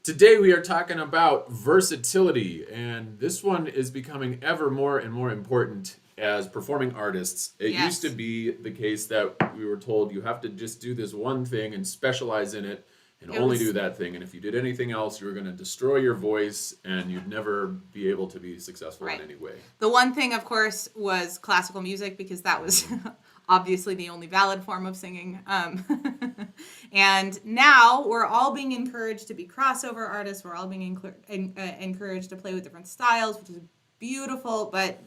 Today we are talking about versatility, and this one is becoming ever more and more important as performing artists. It used to Yes. be the case that we were told you have to just do this one thing and specialize in it and It only do was that thing. And if you did anything else, you were going to destroy your voice and you'd never be able to be successful in right. any way. The one thing, of course, was classical music because that was obviously the only valid form of singing. And now we're all being encouraged to be crossover artists. We're all being encouraged to play with different styles, which is beautiful, but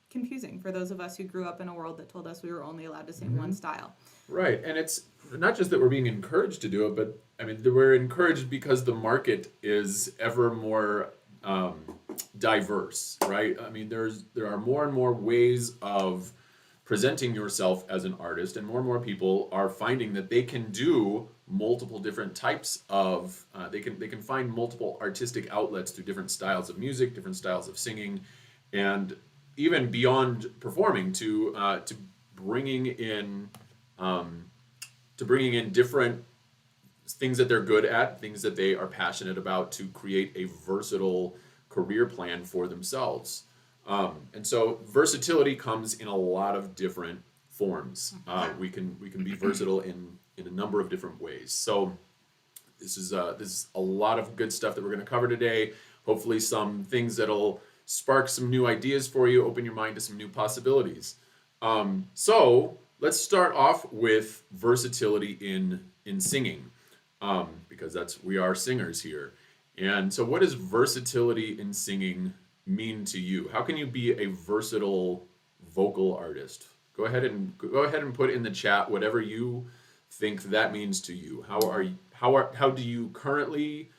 confusing for those of us who grew up in a world that told us we were only allowed to sing one style. Right, and it's not just that we're being encouraged to do it, but I mean we're encouraged because the market is ever more diverse, right? I mean there are more and more ways of presenting yourself as an artist, and more people are finding that they can do multiple different types of they can find multiple artistic outlets through different styles of music, different styles of singing, and even beyond performing to bringing in bringing in different things that they're good at, things that they are passionate about, to create a versatile career plan for themselves. And so versatility comes in a lot of different forms. We can be versatile in a number of different ways. So this is a lot of good stuff that we're going to cover today. Hopefully, some things that'll spark some new ideas for you, open your mind to some new possibilities. So let's start off with versatility in singing, because we are singers here. And so, what does versatility in singing mean to you? How can you be a versatile vocal artist? Go ahead and put in the chat whatever you think that means to you. How do you currently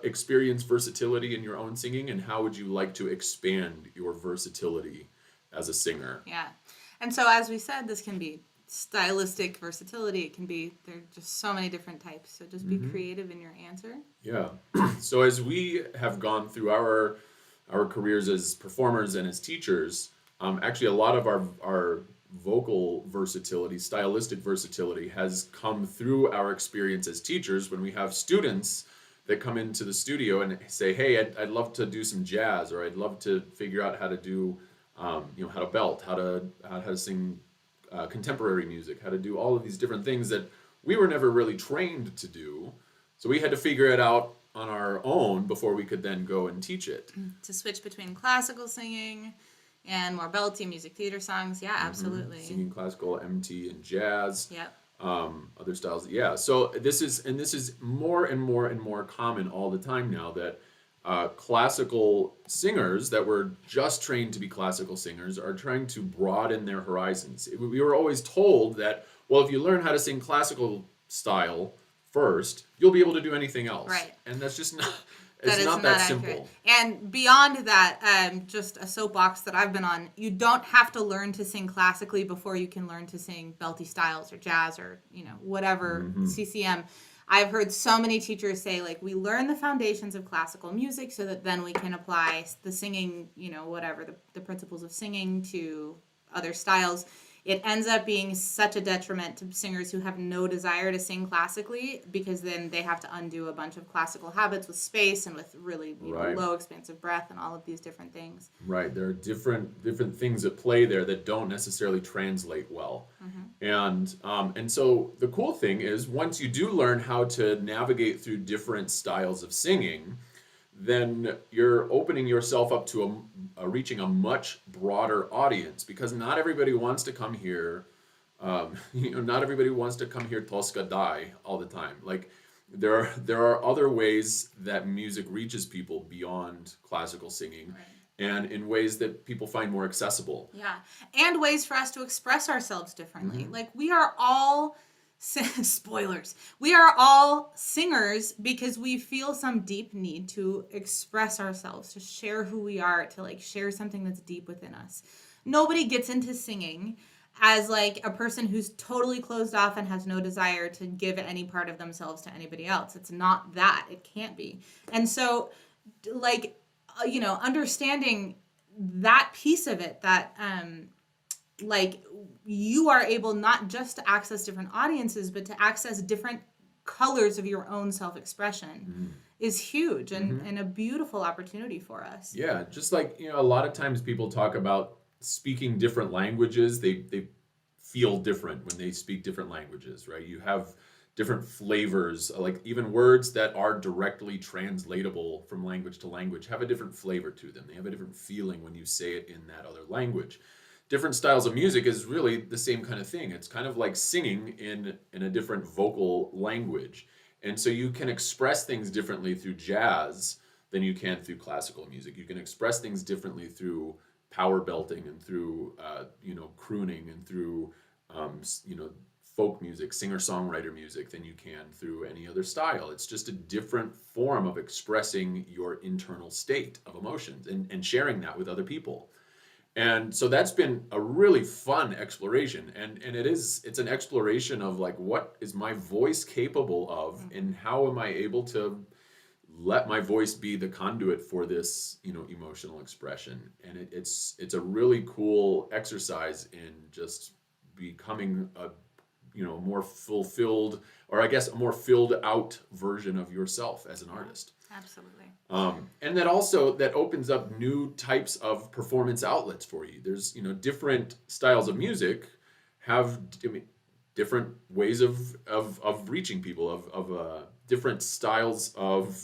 experience versatility in your own singing, and how would you like to expand your versatility as a singer? Yeah. And so, as we said, this can be stylistic versatility. It can be, there are just so many different types. So just be creative in your answer. Yeah. So as we have gone through our careers as performers and as teachers, actually a lot of our vocal versatility, stylistic versatility, has come through our experience as teachers when we have students that come into the studio and say, "Hey, I'd love to do some jazz," or "I'd love to figure out how to do, how to belt, how to sing contemporary music, how to do all of these different things that we were never really trained to do." So we had to figure it out on our own before we could then go and teach it. To switch between classical singing and more belty music theater songs. Yeah, absolutely. Singing classical, MT, and jazz. Yep. Other styles. Yeah. So this is more and more common all the time now, that classical singers that were just trained to be classical singers are trying to broaden their horizons. We were always told that, well, if you learn how to sing classical style first, you'll be able to do anything else. Right. And that's just not. That It's is not not that accurate. simple. And beyond that, just a soapbox that I've been on, you don't have to learn to sing classically before you can learn to sing belty styles or jazz or, whatever CCM. I've heard so many teachers say, like, we learn the foundations of classical music so that then we can apply the singing, whatever, the principles of singing to other styles. It ends up being such a detriment to singers who have no desire to sing classically, because then they have to undo a bunch of classical habits with space and with really Right. low expansive breath and all of these different things. Right. There are different things at play there that don't necessarily translate well. And so the cool thing is, once you do learn how to navigate through different styles of singing, then you're opening yourself up to reaching a much broader audience, because not everybody wants to come here. Not everybody wants to come here Tosca die all the time. Like, there are other ways that music reaches people beyond classical singing, and in ways that people find more accessible. Yeah. And ways for us to express ourselves differently. Like, we are all spoilers. We are all singers because we feel some deep need to express ourselves, to share who we are, to like share something that's deep within us. Nobody gets into singing as like a person who's totally closed off and has no desire to give any part of themselves to anybody else. It's not that. It can't be. And so, like, understanding that piece of it, that like, you are able not just to access different audiences, but to access different colors of your own self-expression is huge and a beautiful opportunity for us. Yeah, just like, a lot of times people talk about speaking different languages. They feel different when they speak different languages, right? You have different flavors, like even words that are directly translatable from language to language have a different flavor to them. They have a different feeling when you say it in that other language. Different styles of music is really the same kind of thing. It's kind of like singing in a different vocal language. And so you can express things differently through jazz than you can through classical music. You can express things differently through power belting and through crooning and through folk music, singer-songwriter music than you can through any other style. It's just a different form of expressing your internal state of emotions and sharing that with other people. And so that's been a really fun exploration. And it's an exploration of like, what is my voice capable of, and how am I able to let my voice be the conduit for this, emotional expression. And it's a really cool exercise in just becoming a more fulfilled, or I guess a more filled out version of yourself as an artist. Absolutely. And that opens up new types of performance outlets for you. There's, different styles of music have different ways of reaching people, of different styles of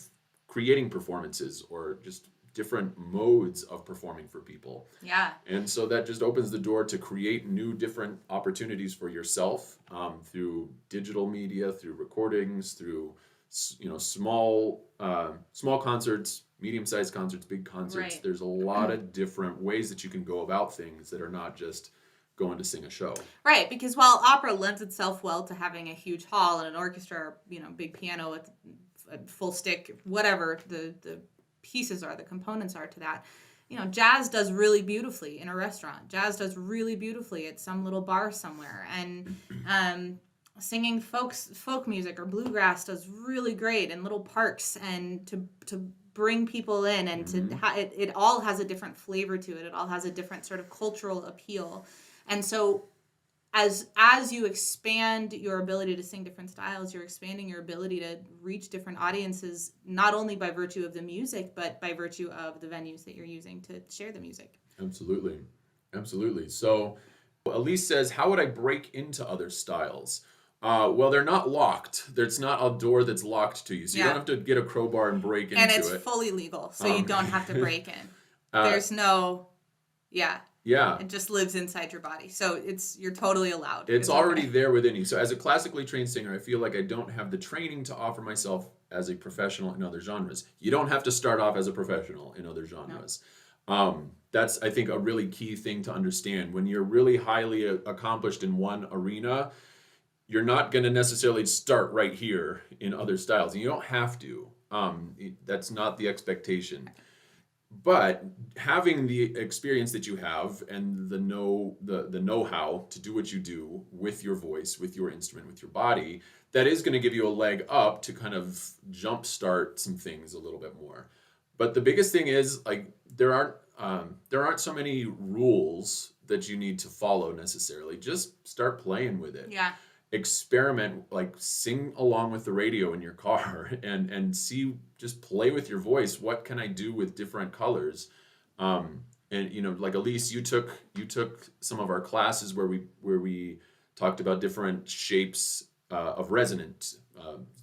creating performances, or just different modes of performing for people. Yeah. And so that just opens the door to create new different opportunities for yourself, through digital media, through recordings, through small concerts, medium-sized concerts, big concerts. Right. There's a lot of different ways that you can go about things that are not just going to sing a show. Right, because while opera lends itself well to having a huge hall and an orchestra, big piano with a full stick, whatever the pieces are, the components are to that. Jazz does really beautifully in a restaurant. Jazz does really beautifully at some little bar somewhere. And singing folk music or bluegrass does really great in little parks, and to bring people in, and it all has a different flavor to it. It all has a different sort of cultural appeal. And so as you expand your ability to sing different styles, you're expanding your ability to reach different audiences, not only by virtue of the music, but by virtue of the venues that you're using to share the music. Absolutely. So Elise says, how would I break into other styles? Well, they're not locked. There's not a door that's locked to you. So you don't have to get a crowbar and break into it. And it's fully legal, so you don't have to break in. There's no, Yeah. It just lives inside your body. So you're totally allowed. It's already there within you. So as a classically trained singer, I feel like I don't have the training to offer myself as a professional in other genres. You don't have to start off as a professional in other genres. No. That's, I think, a really key thing to understand. When you're really highly accomplished in one arena, you're not going to necessarily start right here in other styles. And you don't have to. That's not the expectation. But having the experience that you have and the know-how to do what you do with your voice, with your instrument, with your body, that is going to give you a leg up to kind of jumpstart some things a little bit more. But the biggest thing is, like, there aren't so many rules that you need to follow necessarily. Just start playing with it. Yeah. Experiment, like sing along with the radio in your car and see, just play with your voice. What can I do with different colors? And like Elise, you took some of our classes where we talked about different shapes of resonance,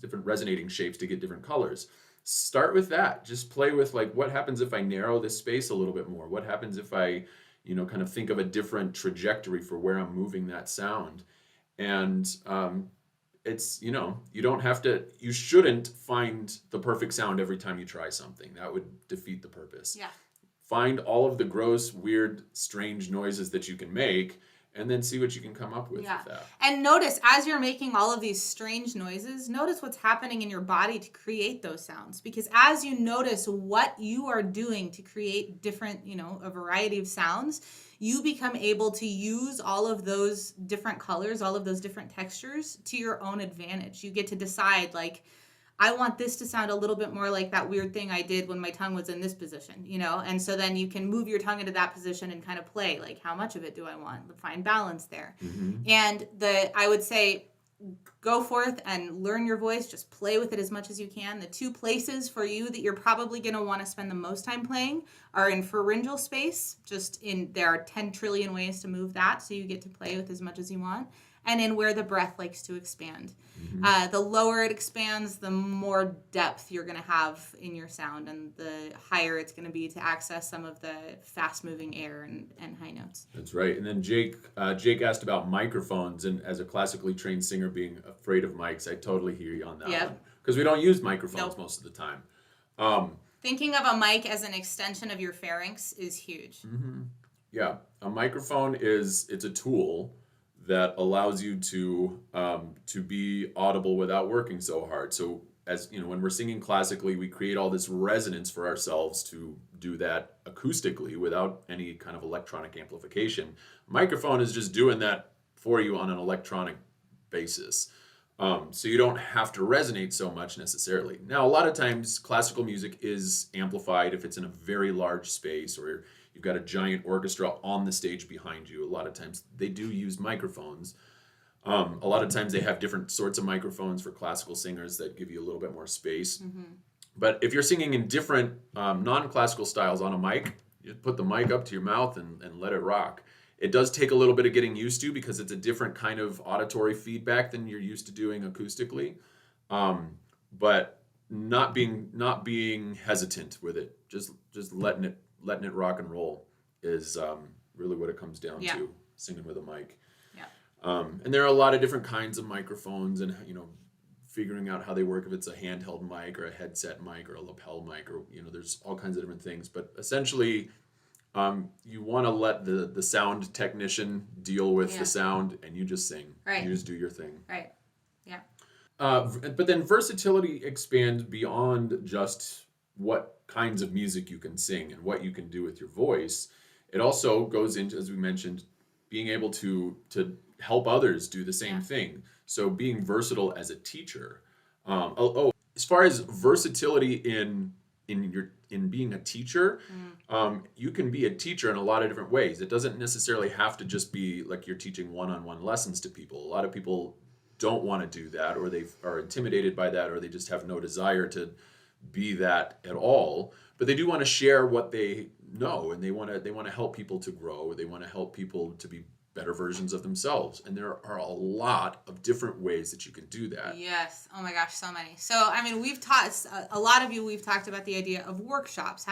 different resonating shapes to get different colors. Start with that. Just play with, like, what happens if I narrow this space a little bit more? What happens if I, kind of think of a different trajectory for where I'm moving that sound? And it's, you shouldn't find the perfect sound every time you try something. That would defeat the purpose. Yeah. Find all of the gross, weird, strange noises that you can make, and then see what you can come up with that. And notice, as you're making all of these strange noises, notice what's happening in your body to create those sounds. Because as you notice what you are doing to create different, a variety of sounds, you become able to use all of those different colors, all of those different textures to your own advantage. You get to decide, like, I want this to sound a little bit more like that weird thing I did when my tongue was in this position, and so then you can move your tongue into that position and kind of play, like, how much of it do I want? Find balance there. Mm-hmm. And I would say go forth and learn your voice. Just play with it as much as you can. The two places for you that you're probably going to want to spend the most time playing are in pharyngeal space. There are 10 trillion ways to move that, so you get to play with as much as you want. And in where the breath likes to expand. The lower it expands, the more depth you're going to have in your sound, and the higher it's going to be to access some of the fast-moving air and high notes. That's right. And then Jake asked about microphones, and as a classically trained singer being afraid of mics, I totally hear you on that one. Because we don't use microphones most of the time. Thinking of a mic as an extension of your pharynx is huge. Yeah, a microphone it's a tool that allows you to be audible without working so hard. So as you know, when we're singing classically, we create all this resonance for ourselves to do that acoustically without any kind of electronic amplification. Microphone is just doing that for you on an electronic basis. So you don't have to resonate so much necessarily. Now, a lot of times classical music is amplified if it's in a very large space, or you've got a giant orchestra on the stage behind you. A lot of times they do use microphones. A lot of times they have different sorts of microphones for classical singers that give you a little bit more space. But if you're singing in different non-classical styles on a mic, you put the mic up to your mouth and let it rock. It does take a little bit of getting used to because it's a different kind of auditory feedback than you're used to doing acoustically. But not being hesitant with it, just letting it rock and roll is really what it comes down to, singing with a mic. And there are a lot of different kinds of microphones, and figuring out how they work, if it's a handheld mic or a headset mic or a lapel mic, or there's all kinds of different things. But essentially, you want to let the sound technician deal with the sound, and you just sing. Right. You just do your thing. Right. Yeah. But then versatility expands beyond just what kinds of music you can sing and what you can do with your voice. It also goes into, as we mentioned, being able to help others do the same thing. So being versatile as a teacher. As far as versatility in being a teacher, you can be a teacher in a lot of different ways. It doesn't necessarily have to just be like you're teaching one-on-one lessons to people. A lot of people don't want to do that, or they are intimidated by that, or they just have no desire to be that at all. But they do want to share what they know, and they want to help people to grow. They want to help people to be better versions of themselves. And there are a lot of different ways that you can do that. Yes. Oh my gosh, so many. So, I mean, we've talked about the idea of workshops,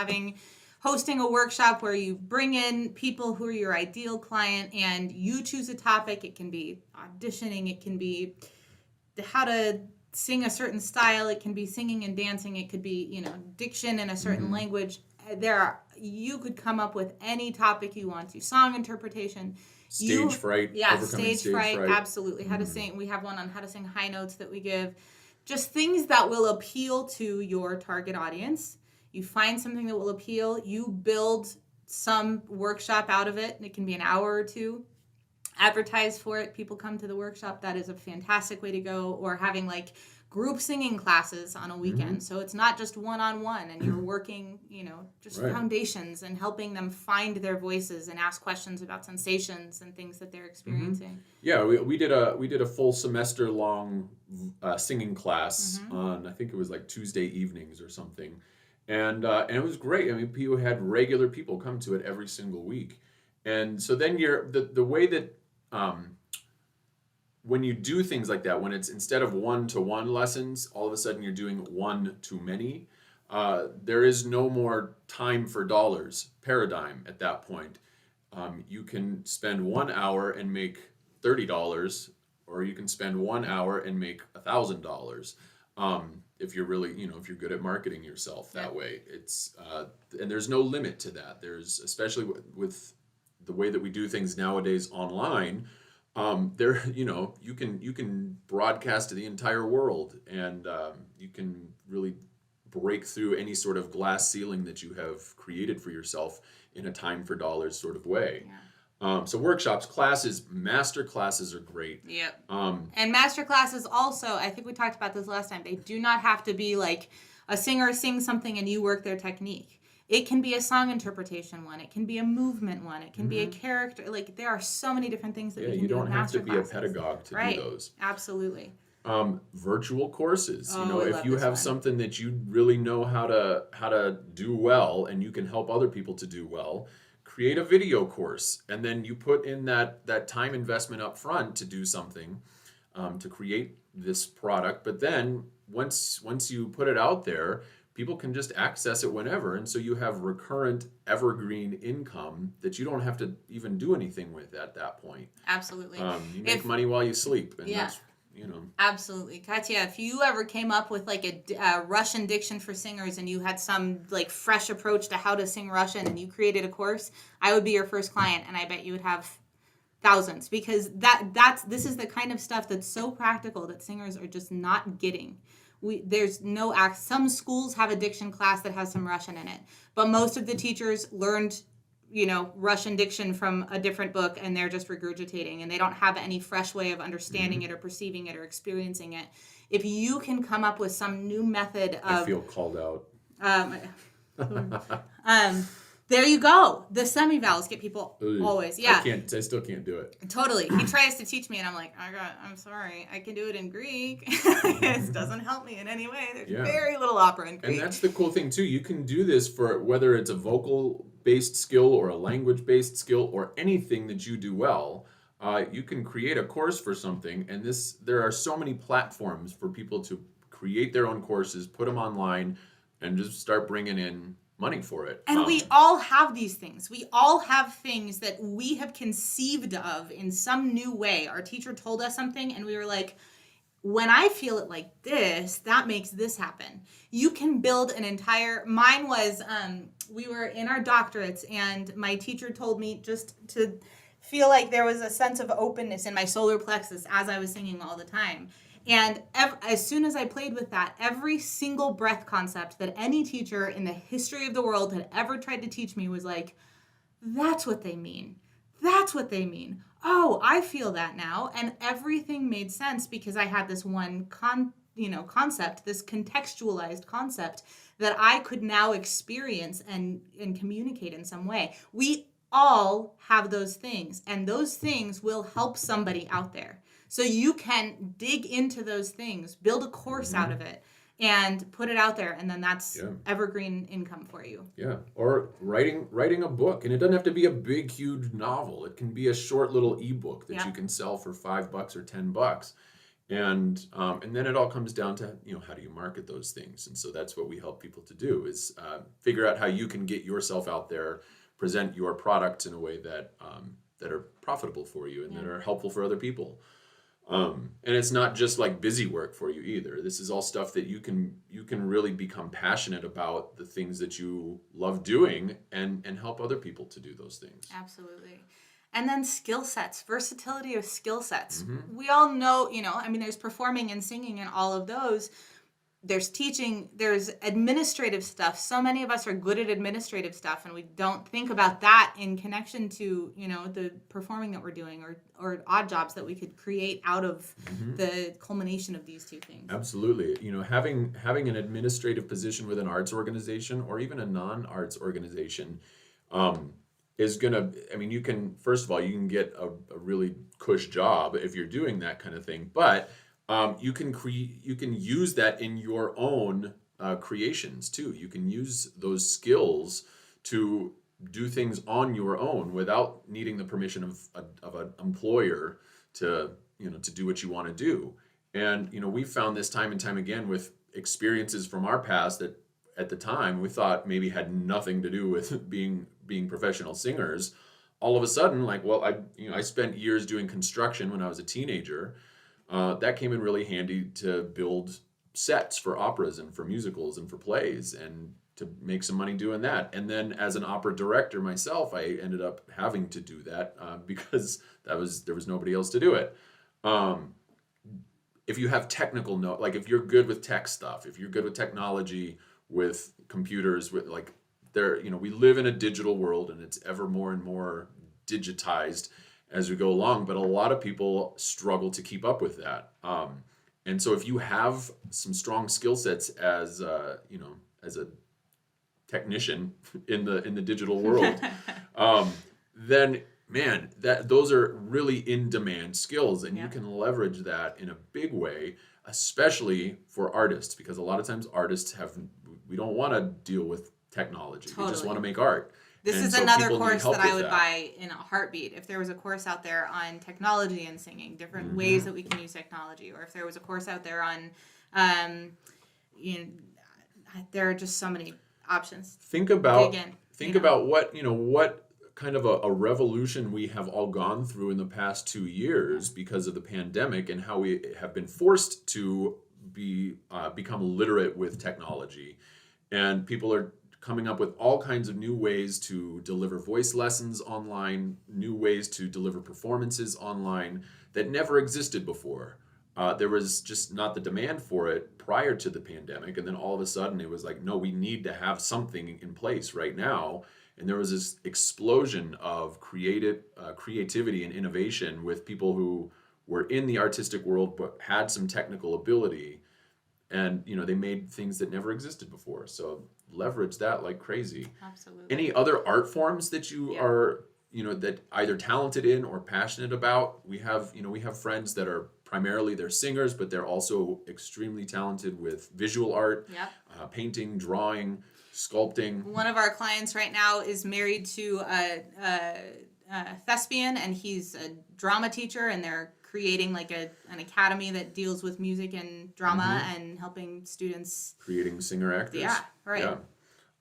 hosting a workshop where you bring in people who are your ideal client and you choose a topic. It can be auditioning. It can be how to sing a certain style. It can be singing and dancing. It could be, diction in a certain language. You could come up with any topic you want to. Song interpretation. Stage fright. Yeah, stage fright. Absolutely. How to sing. We have one on how to sing high notes that we give. Just things that will appeal to your target audience. You find something that will appeal. You build some workshop out of it. It can be an hour or two. Advertise for it. People come to the workshop. That is a fantastic way to go. Or having group singing classes on a weekend. So it's not just one-on-one, and you're working, foundations and helping them find their voices and ask questions about sensations and things that they're experiencing. Yeah, we did a full semester long singing class on, I think it was Tuesday evenings or something. And it was great. I mean, people had regular people come to it every single week. And so then the way that when you do things like that, when it's instead of one-to-one lessons, all of a sudden you're doing one-to-many, there is no more time for dollars paradigm at that point. You can spend 1 hour and make $30, or you can spend 1 hour and make $1,000. If you're really, if you're good at marketing yourself that way, it's and there's no limit to that. There's, especially with the way that we do things nowadays online, you can broadcast to the entire world, and you can really break through any sort of glass ceiling that you have created for yourself in a time for dollars sort of way. So workshops, classes, master classes are great. Yep. And master classes also, I think we talked about this last time, they do not have to be like a singer sings something and you work their technique. It can be a song interpretation one. It can be a movement one. It can be a character. Like, there are so many different things that Yeah, we can you do don't with have to master be a classes. pedagogue to do Right. those. Absolutely. Virtual courses. You know, Oh, I if love you this have one. something that you really know how to do well, and you can help other people to do well, create a video course, and then you put in that time investment up front to do something, to create this product. But then once you put it out there, people can just access it whenever, and so you have recurrent evergreen income that you don't have to even do anything with at that point. Absolutely. You make If money while you sleep, and Yeah. that's, you know. Absolutely. Katya, if you ever came up with like a Russian diction for singers and you had some like fresh approach to how to sing Russian and you created a course, I would be your first client, and I bet you would have thousands, because this is the kind of stuff that's so practical that singers are just not getting. There's no act. Some schools have a diction class that has some Russian in it, but most of the teachers learned, Russian diction from a different book, and they're just regurgitating, and they don't have any fresh way of understanding it or perceiving it or experiencing it. If you can come up with some new method of, I feel called out. there you go. The semi-vowels get people always. Yeah. I still can't do it. Totally. He tries to teach me, and I'm like, I'm sorry. I can do it in Greek. It doesn't help me in any way. There's very little opera in Greek. And that's the cool thing, too. You can do this for whether it's a vocal-based skill or a language-based skill or anything that you do well. You can create a course for something, and there are so many platforms for people to create their own courses, put them online, and just start bringing in money for it. And we all have these things. We all have things that we have conceived of in some new way. Our teacher told us something, and we were like, when I feel it like this, that makes this happen. You can build an entire. Mine was, we were in our doctorates, and my teacher told me just to feel like there was a sense of openness in my solar plexus as I was singing all the time. And as soon as I played with that, every single breath concept that any teacher in the history of the world had ever tried to teach me was like, that's what they mean. That's what they mean. Oh, I feel that now. And everything made sense because I had this one concept, this contextualized concept that I could now experience and communicate in some way. We all have those things, and those things will help somebody out there. So you can dig into those things, build a course out of it, and put it out there, and then that's evergreen income for you. Yeah, or writing a book, and it doesn't have to be a big, huge novel. It can be a short little ebook that you can sell for $5 or $10, and then it all comes down to how do you market those things, and so that's what we help people to do is figure out how you can get yourself out there, present your products in a way that that are profitable for you and that are helpful for other people. And it's not just like busy work for you either. This is all stuff that you can really become passionate about the things that you love doing and help other people to do those things. Absolutely. And then skill sets, versatility of skill sets. We all know, there's performing and singing and all of those. There's teaching, there's administrative stuff. So many of us are good at administrative stuff, and we don't think about that in connection to, the performing that we're doing or odd jobs that we could create out of the culmination of these two things. Absolutely. Having an administrative position with an arts organization or even a non-arts organization is gonna, you can, first of all, you can get a really cush job if you're doing that kind of thing, but you can use that in your own creations too. You can use those skills to do things on your own without needing the permission of an employer to do what you want to do. And we found this time and time again with experiences from our past that at the time we thought maybe had nothing to do with being professional singers. All of a sudden, I spent years doing construction when I was a teenager. That came in really handy to build sets for operas and for musicals and for plays and to make some money doing that. And then as an opera director myself, I ended up having to do that because there was nobody else to do it. If you have technical if you're good with tech stuff, if you're good with technology, with computers, we live in a digital world and it's ever more and more digitized as we go along, but a lot of people struggle to keep up with that. And so if you have some strong skill sets as a technician in the digital world, then man, that those are really in demand skills, and you Yeah. can leverage that in a big way, especially for artists, because a lot of times artists we don't want to deal with technology. We just want to Totally. make art. This And is so another people need course that help I with would that. buy in a heartbeat. If there was a course out there on technology and singing, different ways Hmm. that we can use technology, or if there was a course out there on, um, you know, there are just so many options. Think Dig about in, think about what kind of a revolution we have all gone through in the past 2 years because of the pandemic, and how we have been forced to become literate with technology, and people are coming up with all kinds of new ways to deliver voice lessons online, new ways to deliver performances online that never existed before. There was just not the demand for it prior to the pandemic, and then all of a sudden it was like, no, we need to have something in place right now. And there was this explosion of creativity and innovation with people who were in the artistic world but had some technical ability, and they made things that never existed before. So leverage that like crazy. Absolutely. Any other art forms that you Yeah. are that either talented in or passionate about? We have friends that are primarily they're singers, but they're also extremely talented with visual art, Yep. painting, drawing, sculpting. One of our clients right now is married to a thespian, and he's a drama teacher, and they're creating like an academy that deals with music and drama and helping students. Creating singer actors. Yeah, right.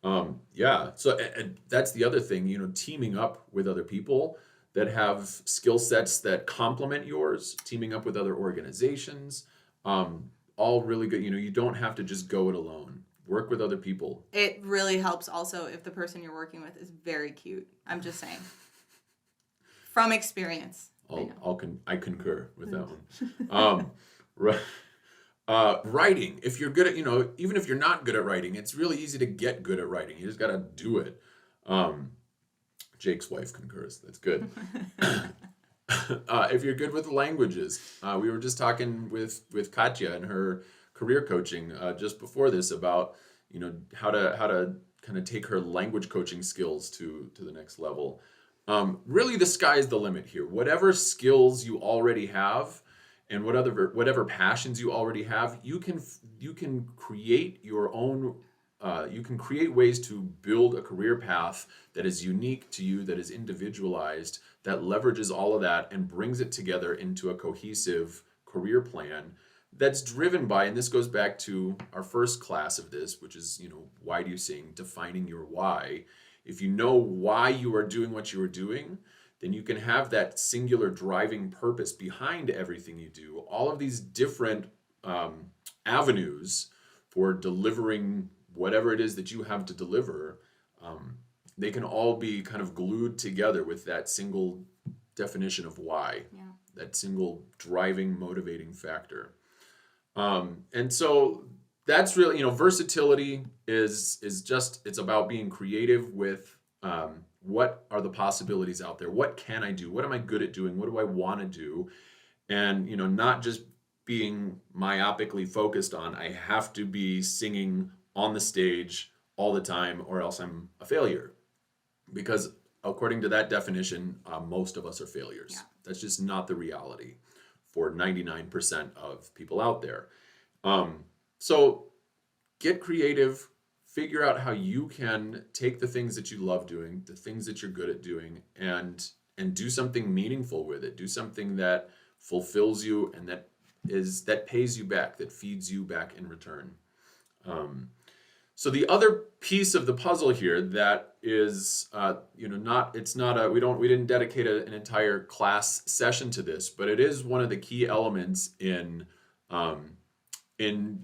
Yeah. Yeah. So and that's the other thing, teaming up with other people that have skill sets that complement yours, teaming up with other organizations, all really good. You don't have to just go it alone. Work with other people. It really helps also if the person you're working with is very cute. I'm just saying. From experience. I concur with that one. Right. Writing. If you're good at, even if you're not good at writing, it's really easy to get good at writing. You just got to do it. Jake's wife concurs. That's good. If you're good with languages, we were just talking with Katya and her career coaching just before this about how to kind of take her language coaching skills to the next level. Really, the sky's the limit here. Whatever skills you already have, and whatever passions you already have, you can create your own. You can create ways to build a career path that is unique to you, that is individualized, that leverages all of that and brings it together into a cohesive career plan that's driven by, and this goes back to our first class of this, which is, why do you sing? Defining your why. If you know why you are doing what you are doing, then you can have that singular driving purpose behind everything you do. All of these different avenues for delivering whatever it is that you have to deliver, they can all be kind of glued together with that single definition of why, that single driving, motivating factor. And so that's really, versatility is just, it's about being creative with what are the possibilities out there? What can I do? What am I good at doing? What do I want to do? And, not just being myopically focused on, I have to be singing on the stage all the time or else I'm a failure. Because according to that definition, most of us are failures. Yeah. That's just not the reality for 99% of people out there. So get creative, figure out how you can take the things that you love doing, the things that you're good at doing, and do something meaningful with it. Do something that fulfills you and that pays you back, that feeds you back in return. So the other piece of the puzzle here that is, we didn't dedicate an entire class session to this, but it is one of the key elements in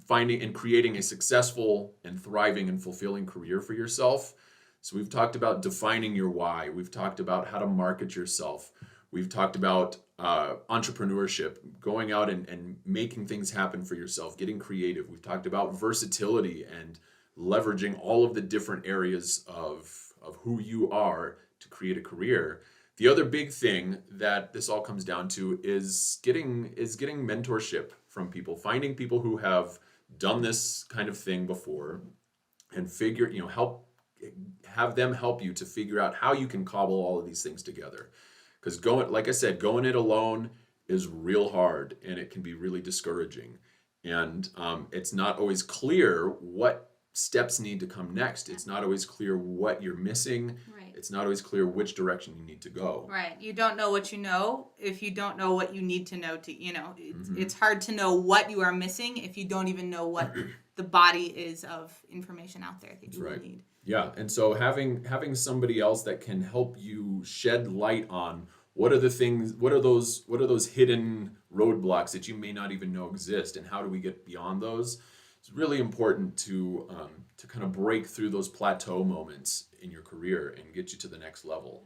finding and creating a successful and thriving and fulfilling career for yourself. So we've talked about defining your why. We've talked about how to market yourself. We've talked about entrepreneurship, going out and making things happen for yourself, getting creative. We've talked about versatility and leveraging all of the different areas of who you are to create a career. The other big thing that this all comes down to is getting mentorship from people, finding people who have done this kind of thing before, and help have them help you to figure out how you can cobble all of these things together. Because going, like I said, going it alone is real hard and it can be really discouraging. And it's not always clear what steps need to come next. It's not always clear what you're missing. Right. It's not always clear which direction you need to go. Right. You don't know what you know if you don't know what you need to know to, it's hard to know what you are missing if you don't even know what the body is of information out there that you Right. need. Yeah, and so having somebody else that can help you shed light on what are the things, what are those hidden roadblocks that you may not even know exist, and how do we get beyond those? It's really important to kind of break through those plateau moments in your career and get you to the next level.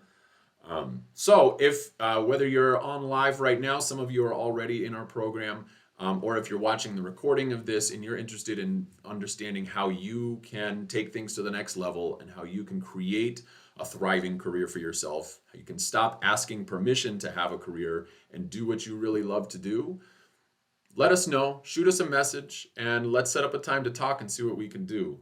So if whether you're on live right now, some of you are already in our program, or if you're watching the recording of this and you're interested in understanding how you can take things to the next level and how you can create a thriving career for yourself, how you can stop asking permission to have a career and do what you really love to do, let us know, shoot us a message, and let's set up a time to talk and see what we can do.